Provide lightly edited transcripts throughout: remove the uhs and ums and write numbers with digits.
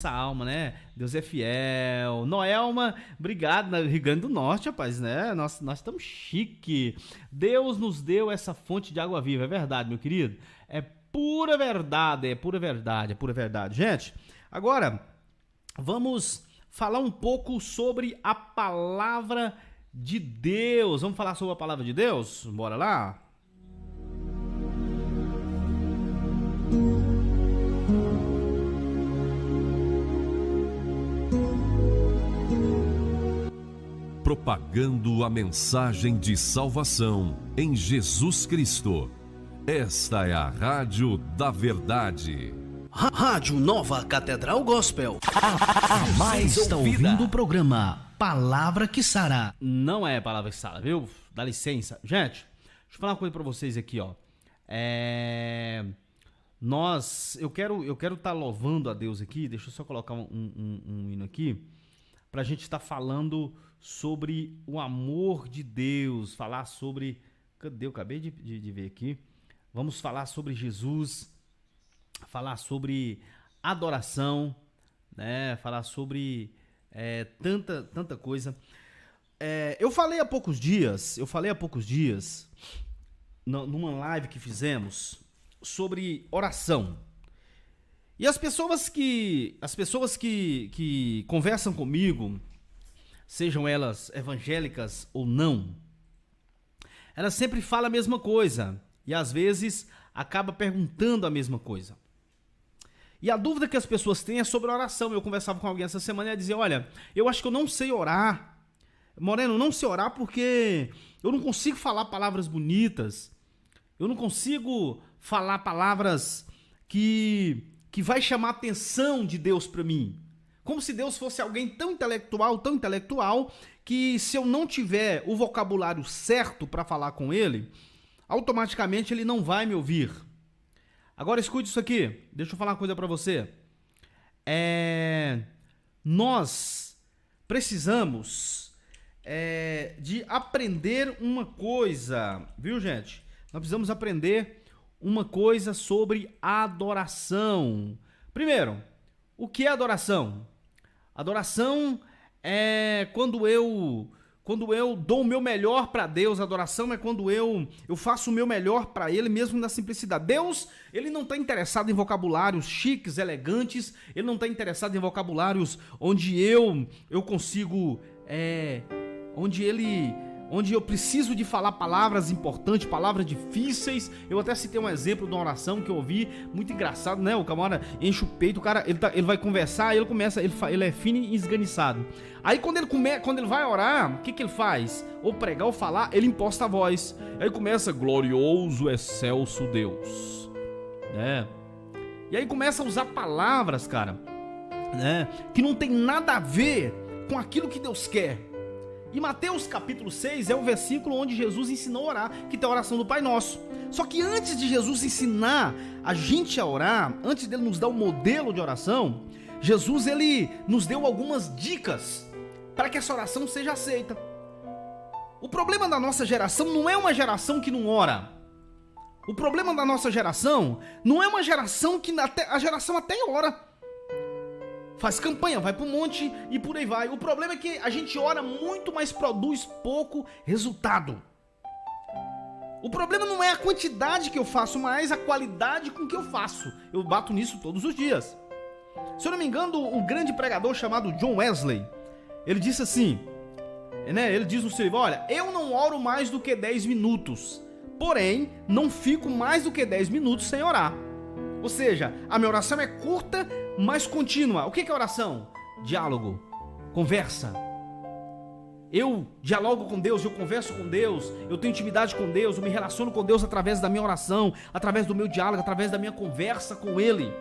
essa alma, né? Deus é fiel. Noelma, obrigado. No Rio Grande do Norte, rapaz, né? Nós estamos chique. Deus nos deu essa fonte de água viva, é verdade, meu querido? É pura verdade, é pura verdade, é pura verdade. Gente, agora vamos falar um pouco sobre a palavra de Deus. Vamos falar sobre a palavra de Deus? Bora lá? Propagando a mensagem de salvação em Jesus Cristo. Esta é a Rádio da Verdade. Rádio Nova Catedral Gospel. A mais está ouvindo o programa Palavra que Sara. Não é Palavra que Sara, viu? Dá licença. Gente, deixa eu falar uma coisa pra vocês aqui, ó. Eu quero estar louvando a Deus aqui. Deixa eu só colocar um hino aqui. Pra gente estar falando sobre o amor de Deus, falar sobre... Cadê? Eu acabei de ver aqui. Vamos falar sobre Jesus, falar sobre adoração, né? Falar sobre tanta coisa. Eu falei há poucos dias, numa live que fizemos, sobre oração. E as pessoas que conversam comigo, sejam elas evangélicas ou não, elas sempre falam a mesma coisa e às vezes acaba perguntando a mesma coisa. E a dúvida que as pessoas têm é sobre oração. Eu conversava com alguém essa semana e ela dizia: olha, eu acho que eu não sei orar. Moreno, eu não sei orar porque eu não consigo falar palavras bonitas. Eu não consigo falar palavras que vai chamar a atenção de Deus para mim. Como se Deus fosse alguém tão intelectual, que se eu não tiver o vocabulário certo para falar com ele, automaticamente ele não vai me ouvir. Agora escute isso aqui, deixa eu falar uma coisa para você. Nós precisamos de aprender uma coisa, viu, gente? Nós precisamos aprender uma coisa sobre adoração. Primeiro, o que é adoração? Adoração é quando eu dou o meu melhor para Deus. Adoração é quando eu faço o meu melhor para Ele, mesmo na simplicidade. Deus, Ele não está interessado em vocabulários chiques, elegantes. Ele não está interessado em vocabulários onde eu consigo... onde eu preciso de falar palavras importantes, palavras difíceis. Eu até citei um exemplo de uma oração que eu ouvi, muito engraçado, né? O camarada enche o peito, o cara, ele vai conversar, ele é fino e esganiçado. Aí quando ele vai orar, o que ele faz? Ou pregar ou falar, ele imposta a voz. Aí começa: glorioso, excelso Deus, né? E aí começa a usar palavras, cara, né? Que não tem nada a ver com aquilo que Deus quer. E Mateus capítulo 6 é o versículo onde Jesus ensinou a orar, que tem a oração do Pai Nosso. Só que antes de Jesus ensinar a gente a orar, antes dele nos dar um modelo de oração, Jesus ele nos deu algumas dicas para que essa oração seja aceita. O problema da nossa geração não é uma geração que não ora. O problema da nossa geração não é uma geração que a geração até ora. Faz campanha, vai pro monte e por aí vai. O problema é que a gente ora muito, mas produz pouco resultado. O problema não é a quantidade que eu faço, mas a qualidade com que eu faço. Eu bato nisso todos os dias. Se eu não me engano, um grande pregador chamado John Wesley, ele disse assim, né? Ele diz no seu livro: olha, eu não oro mais do que 10 minutos, porém, não fico mais do que 10 minutos sem orar. Ou seja, a minha oração é curta, mas contínua. O que é oração? Diálogo, conversa. Eu dialogo com Deus, eu converso com Deus, eu tenho intimidade com Deus, eu me relaciono com Deus através da minha oração, através do meu diálogo, através da minha conversa com Ele.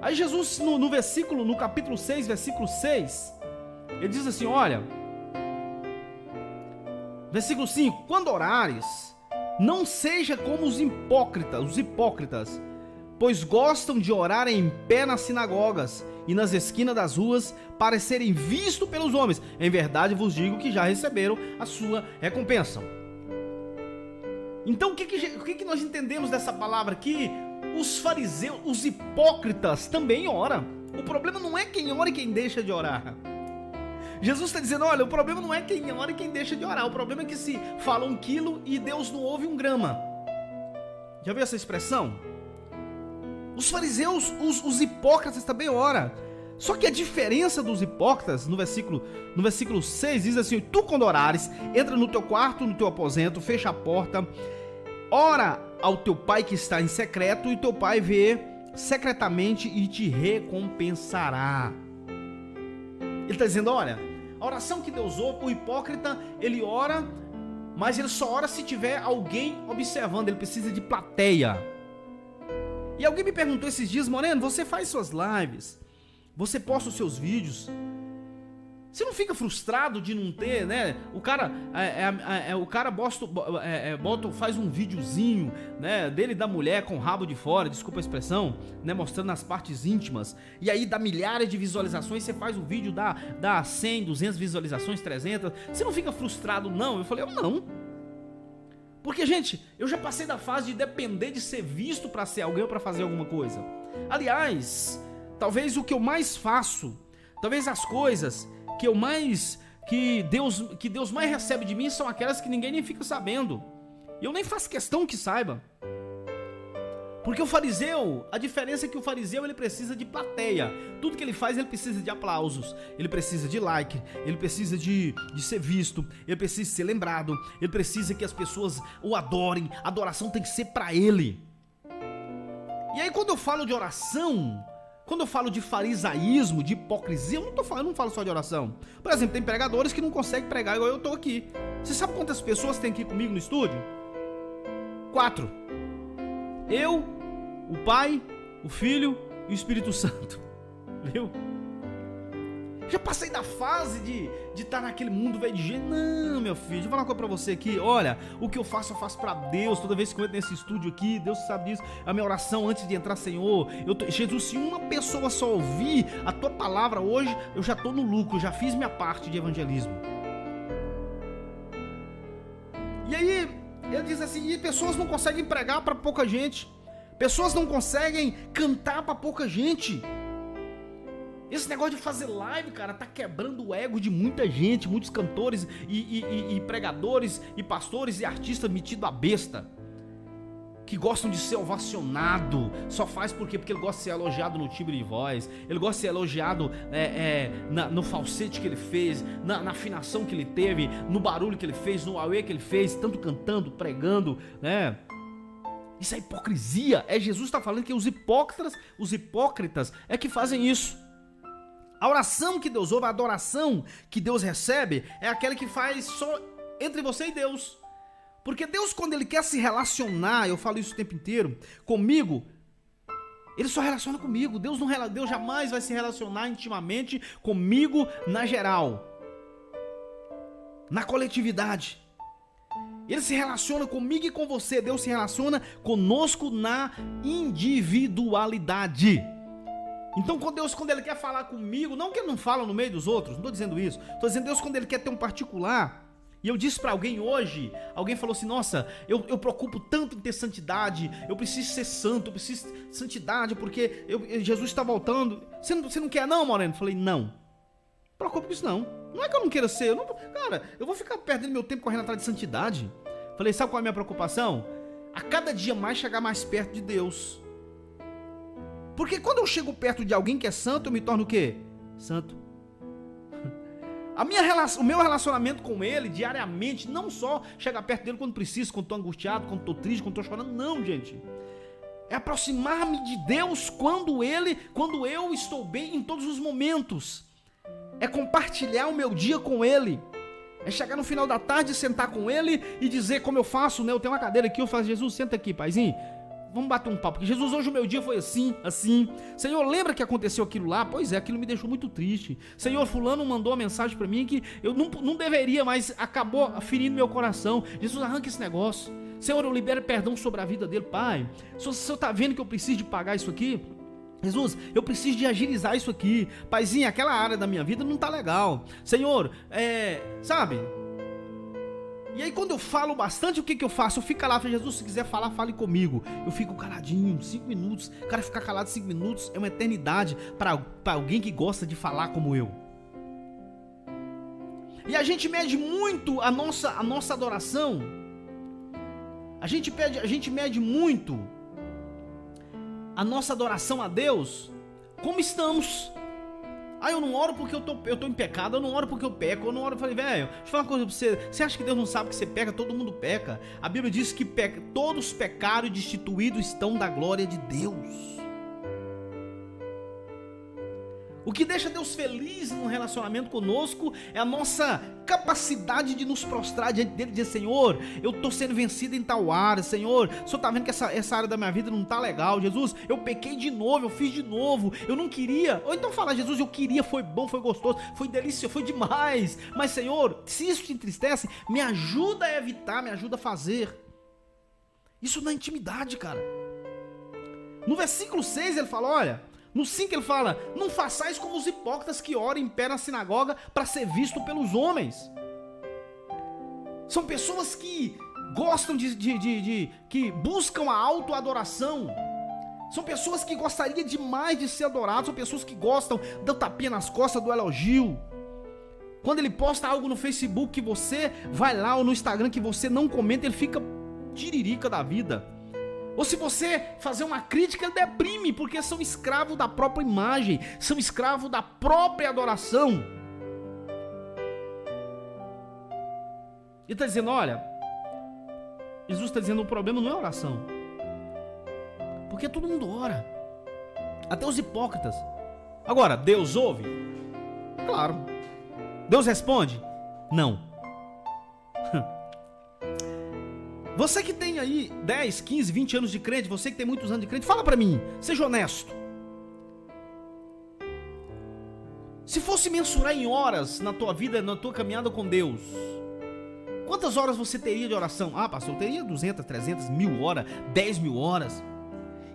Aí Jesus, no capítulo 6, versículo 6, ele diz assim, olha, versículo 5, quando orares, não seja como os hipócritas, pois gostam de orar em pé nas sinagogas e nas esquinas das ruas para serem vistos pelos homens. Em verdade vos digo que já receberam a sua recompensa. Então o que nós entendemos dessa palavra aqui? os fariseus, os hipócritas também oram. O problema não é quem ora e quem deixa de orar. Jesus está dizendo, olha, o problema não é quem ora e quem deixa de orar. O problema é que se fala 1 quilo e Deus não ouve 1 grama. Já viu essa expressão? Os fariseus, os hipócritas também oram. Só que a diferença dos hipócritas, no versículo 6, diz assim, tu quando orares, entra no teu quarto, no teu aposento, fecha a porta, ora ao teu pai que está em secreto, e teu pai vê secretamente e te recompensará. Ele está dizendo, olha, a oração que Deus ouve, o hipócrita, ele ora, mas ele só ora se tiver alguém observando, ele precisa de plateia. E alguém me perguntou esses dias, Moreno, você faz suas lives, você posta os seus vídeos, você não fica frustrado de não ter, né? O cara faz um videozinho, né, dele e da mulher com o rabo de fora, desculpa a expressão, né, mostrando as partes íntimas, e aí dá milhares de visualizações, você faz o vídeo, dá 100, 200 visualizações, 300, você não fica frustrado não? Eu falei, eu não. Porque, gente, eu já passei da fase de depender de ser visto para ser alguém ou para fazer alguma coisa. Aliás, talvez o que eu mais faço, talvez as coisas que Deus mais recebe de mim são aquelas que ninguém nem fica sabendo. E eu nem faço questão que saiba. Porque o fariseu, a diferença é que o fariseu ele precisa de plateia. Tudo que ele faz, ele precisa de aplausos, ele precisa de like, ele precisa de ser visto, ele precisa ser lembrado, ele precisa que as pessoas o adorem, a adoração tem que ser para ele. E aí quando eu falo de oração, quando eu falo de farisaísmo, de hipocrisia, eu não falo só de oração. Por exemplo, tem pregadores que não conseguem pregar igual eu tô aqui. Você sabe quantas pessoas tem aqui comigo no estúdio? 4. Eu, o Pai, o Filho e o Espírito Santo. Viu? Já passei da fase de estar naquele mundo velho de gente. Não, meu filho, deixa eu falar uma coisa pra você aqui. Olha, o que eu faço pra Deus. Toda vez que eu entro nesse estúdio aqui, Deus sabe disso. A minha oração antes de entrar, Senhor, Jesus, se uma pessoa só ouvir a tua palavra hoje, eu já tô no lucro, já fiz minha parte de evangelismo. E aí, ele diz assim, e pessoas não conseguem pregar pra pouca gente. Pessoas não conseguem cantar pra pouca gente. Esse negócio de fazer live, cara, tá quebrando o ego de muita gente, muitos cantores e pregadores e pastores e artistas metidos a besta, que gostam de ser ovacionado, só faz por quê? Porque ele gosta de ser elogiado no timbre de voz, ele gosta de ser elogiado no falsete que ele fez, na afinação que ele teve, no barulho que ele fez, no auê que ele fez, tanto cantando, pregando, né? Isso é hipocrisia. Jesus está falando que os hipócritas é que fazem isso. A oração que Deus ouve, a adoração que Deus recebe é aquela que faz só entre você e Deus. Porque Deus, quando Ele quer se relacionar, eu falo isso o tempo inteiro, comigo, Ele só relaciona comigo. Deus jamais vai se relacionar intimamente comigo na geral, na coletividade. Ele se relaciona comigo e com você. Deus se relaciona conosco na individualidade. Então, quando Ele quer falar comigo, não que Ele não fala no meio dos outros, não estou dizendo isso, estou dizendo Deus quando Ele quer ter um particular. E eu disse para alguém hoje, alguém falou assim, nossa, eu preocupo tanto em ter santidade, eu preciso ser santo, eu preciso de santidade, porque Jesus está voltando. Você não quer não, Moreno? Eu falei, não preocupe com isso não. Não é que eu não queira ser, cara, eu vou ficar perdendo meu tempo correndo atrás de santidade. Falei, sabe qual é a minha preocupação? A cada dia mais chegar mais perto de Deus. Porque quando eu chego perto de alguém que é santo, eu me torno o quê? Santo. O meu relacionamento com Ele, diariamente, não só chegar perto dele quando preciso, quando estou angustiado, quando estou triste, quando estou chorando, não, gente. É aproximar-me de Deus quando eu estou bem em todos os momentos. É compartilhar o meu dia com Ele. É chegar no final da tarde, sentar com Ele e dizer como eu faço, né? Eu tenho uma cadeira aqui, eu faço, Jesus, senta aqui, paizinho. Vamos bater um papo, porque Jesus, hoje o meu dia foi assim. Senhor, lembra que aconteceu aquilo lá? Pois é, aquilo me deixou muito triste. Senhor, fulano mandou uma mensagem pra mim que eu não deveria, mas acabou ferindo meu coração. Jesus, arranca esse negócio. Senhor, eu libero perdão sobre a vida dele, Pai. Se o Senhor tá vendo que eu preciso de pagar isso aqui, Jesus, eu preciso de agilizar isso aqui. Paizinho, aquela área da minha vida não tá legal. Senhor, sabe? E aí quando eu falo bastante, o que eu faço? Eu fico lá, Jesus, se quiser falar, fale comigo. Eu fico caladinho, 5 minutos. Cara, ficar calado 5 minutos é uma eternidade para alguém que gosta de falar como eu. E a gente mede muito a nossa adoração. A gente mede muito a nossa adoração a Deus. Como estamos? Eu não oro porque eu tô em pecado, eu não oro porque eu peco, eu não oro. Eu falei, velho, deixa eu falar uma coisa pra você. Você acha que Deus não sabe que você peca? Todo mundo peca. A Bíblia diz que todos pecaram e destituídos estão da glória de Deus. O que deixa Deus feliz no relacionamento conosco é a nossa capacidade de nos prostrar diante dele e dizer, Senhor, eu estou sendo vencido em tal área, Senhor, o Senhor está vendo que essa área da minha vida não está legal, Jesus, eu pequei de novo, eu fiz de novo, eu não queria, ou então falar, Jesus, eu queria, foi bom, foi gostoso, foi delícia, foi demais, mas Senhor, se isso te entristece, me ajuda a evitar, me ajuda a fazer. Isso na intimidade, cara. No versículo 6 ele fala, olha, no 5 ele fala, não façais como os hipócritas que oram em pé na sinagoga para ser visto pelos homens. São pessoas que gostam que buscam a autoadoração. São pessoas que gostariam demais de ser adorados. São pessoas que gostam do tapinha nas costas, do elogio. Quando ele posta algo no Facebook que você vai lá, ou no Instagram que você não comenta, ele fica tiririca da vida. Ou se você fazer uma crítica, ele deprime, porque são escravos da própria imagem, são escravos da própria adoração. Ele está dizendo, olha, Jesus está dizendo, o problema não é oração. Porque todo mundo ora, até os hipócritas. Agora, Deus ouve? Claro. Deus responde? Não. Você que tem aí 10, 15, 20 anos de crente, você que tem muitos anos de crente, fala pra mim, seja honesto. Se fosse mensurar em horas na tua vida, na tua caminhada com Deus, quantas horas você teria de oração? Pastor, eu teria 200, 300, 1.000 horas, 10.000 horas.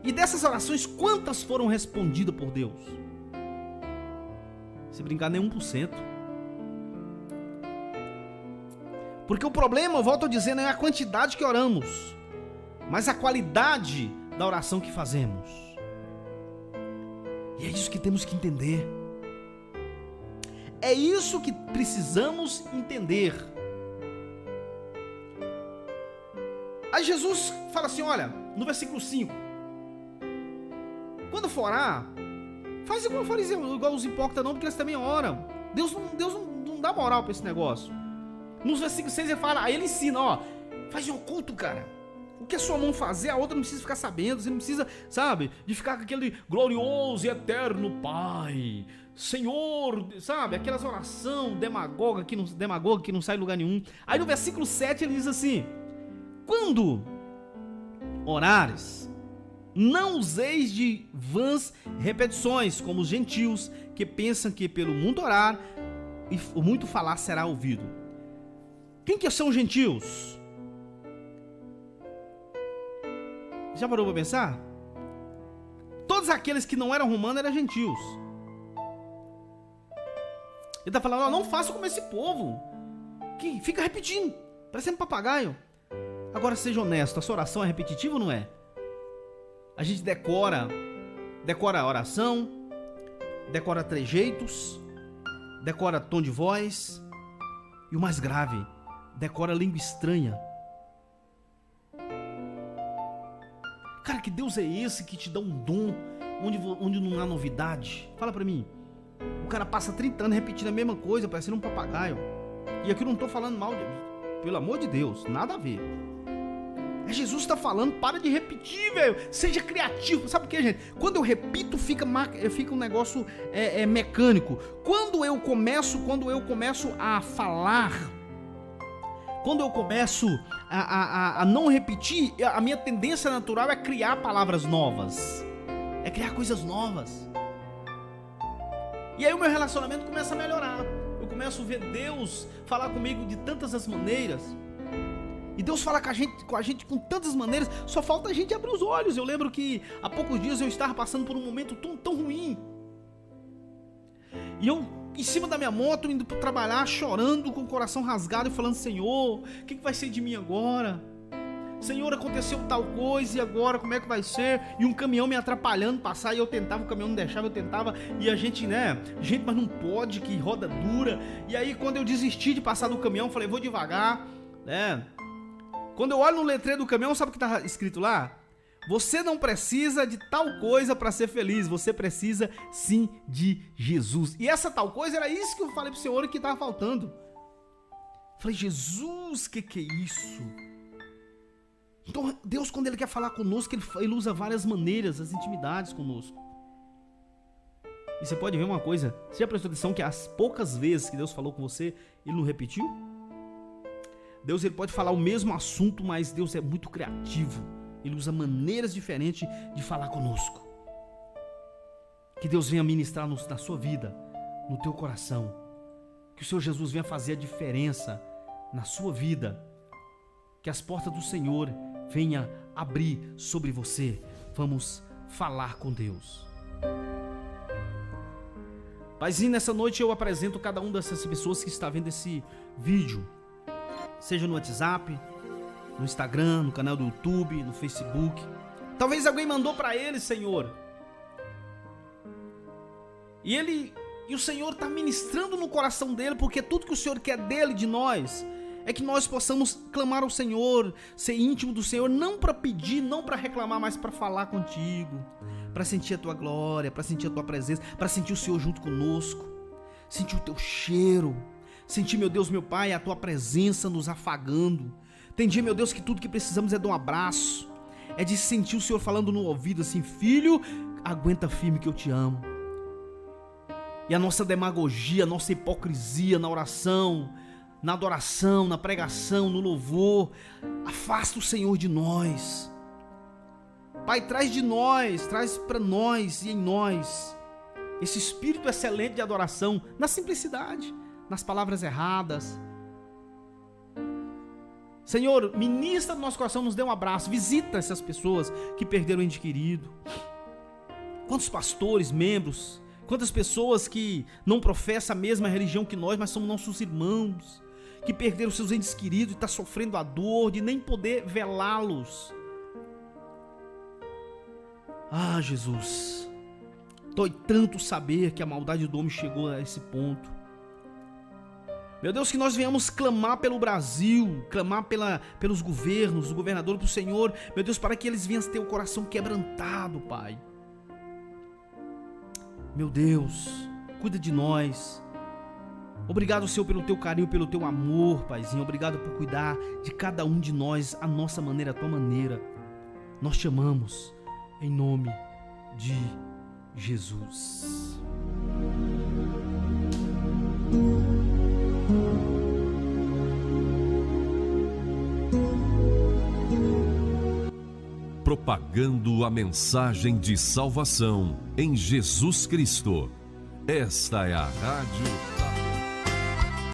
E dessas orações, quantas foram respondidas por Deus? Se brincar, nem 1%. Porque o problema, eu volto a dizer, não é a quantidade que oramos, mas a qualidade da oração que fazemos. E é isso que temos que entender. É isso que precisamos entender. Aí Jesus fala assim, olha, no versículo 5. Quando for orar, faz igual o fariseu, igual os hipócritas não, porque eles também oram. Deus não dá moral para esse negócio. Nos versículos 6 ele fala, aí ele ensina, ó, faz um oculto, cara. O que a sua mão fazer, a outra não precisa ficar sabendo. Você não precisa, sabe, de ficar com aquele glorioso e eterno Pai, Senhor, sabe, aquelas orações demagoga que não sai em lugar nenhum. Aí no versículo 7 ele diz assim, quando orares, não useis de vãs repetições, como os gentios, que pensam que pelo muito orar e muito falar será ouvido. Quem que são os gentios? Já parou para pensar? Todos aqueles que não eram romanos eram gentios. Ele está falando, não faça como esse povo, que fica repetindo, parecendo papagaio. Agora seja honesto, a sua oração é repetitiva ou não é? A gente decora a oração, decora trejeitos, decora tom de voz, e o mais grave, decora língua estranha. Cara, que Deus é esse que te dá um dom onde não há novidade? Fala pra mim. O cara passa 30 anos repetindo a mesma coisa, parecendo um papagaio. E aqui eu não tô falando mal, pelo amor de Deus, nada a ver. É Jesus tá falando, para de repetir, velho. Seja criativo. Sabe por quê, gente? Quando eu repito, fica um negócio mecânico. Quando eu começo a falar, quando eu começo a não repetir, a minha tendência natural é criar palavras novas. É criar coisas novas. E aí o meu relacionamento começa a melhorar. Eu começo a ver Deus falar comigo de tantas as maneiras. E Deus fala com a gente com tantas maneiras, só falta a gente abrir os olhos. Eu lembro que há poucos dias eu estava passando por um momento tão ruim. E eu em cima da minha moto, indo para trabalhar, chorando, com o coração rasgado e falando: Senhor, o que vai ser de mim agora? Senhor, aconteceu tal coisa e agora como é que vai ser? E um caminhão me atrapalhando passar e eu tentava, o caminhão não deixava, eu tentava. E a gente, gente, mas não pode, que roda dura. E aí quando eu desisti de passar do caminhão, falei: vou devagar, Quando eu olho no letreiro do caminhão, sabe o que tá escrito lá? Você não precisa de tal coisa para ser feliz, você precisa sim de Jesus. E essa tal coisa era isso que eu falei pro Senhor que tava faltando. Falei: Jesus, que é isso? Então Deus, quando Ele quer falar conosco, Ele usa várias maneiras, as intimidades conosco. E você pode ver uma coisa: você já prestou atenção que as poucas vezes que Deus falou com você, Ele não repetiu? Deus, Ele pode falar o mesmo assunto, mas Deus é muito criativo. Ele usa maneiras diferentes de falar conosco. Que Deus venha ministrar na sua vida, no teu coração. Que o Senhor Jesus venha fazer a diferença na sua vida. Que as portas do Senhor venha abrir sobre você. Vamos falar com Deus. Paizinho, nessa noite eu apresento cada uma dessas pessoas que está vendo esse vídeo. Seja no WhatsApp, no Instagram, no canal do YouTube, no Facebook. Talvez alguém mandou para ele, Senhor. E o Senhor está ministrando no coração dele, porque tudo que o Senhor quer dele, de nós, é que nós possamos clamar ao Senhor, ser íntimo do Senhor, não para pedir, não para reclamar, mas para falar contigo, para sentir a tua glória, para sentir a tua presença, para sentir o Senhor junto conosco, sentir o teu cheiro, sentir, meu Deus, meu Pai, a tua presença nos afagando. Tem dia, meu Deus, que tudo que precisamos é de um abraço, é de sentir o Senhor falando no ouvido assim: filho, aguenta firme que eu te amo. E a nossa demagogia, a nossa hipocrisia na oração, na adoração, na pregação, no louvor, afasta o Senhor de nós. Pai, traz para nós e em nós esse espírito excelente de adoração, na simplicidade, nas palavras erradas. Senhor, ministra no nosso coração, nos dê um abraço, visita essas pessoas que perderam o ente querido. Quantos pastores, membros, quantas pessoas que não professam a mesma religião que nós, mas somos nossos irmãos, que perderam seus entes queridos e estão sofrendo a dor de nem poder velá-los. Ah, Jesus, dói tanto saber que a maldade do homem chegou a esse ponto. Meu Deus, que nós venhamos clamar pelo Brasil, clamar pelos governos, o governador, para o Senhor, meu Deus, para que eles venham ter o coração quebrantado, Pai. Meu Deus, cuida de nós. Obrigado, Senhor, pelo teu carinho, pelo teu amor, Paizinho. Obrigado por cuidar de cada um de nós, a nossa maneira, a tua maneira. Nós te amamos, em nome de Jesus. Propagando a mensagem de salvação em Jesus Cristo. Esta é a Rádio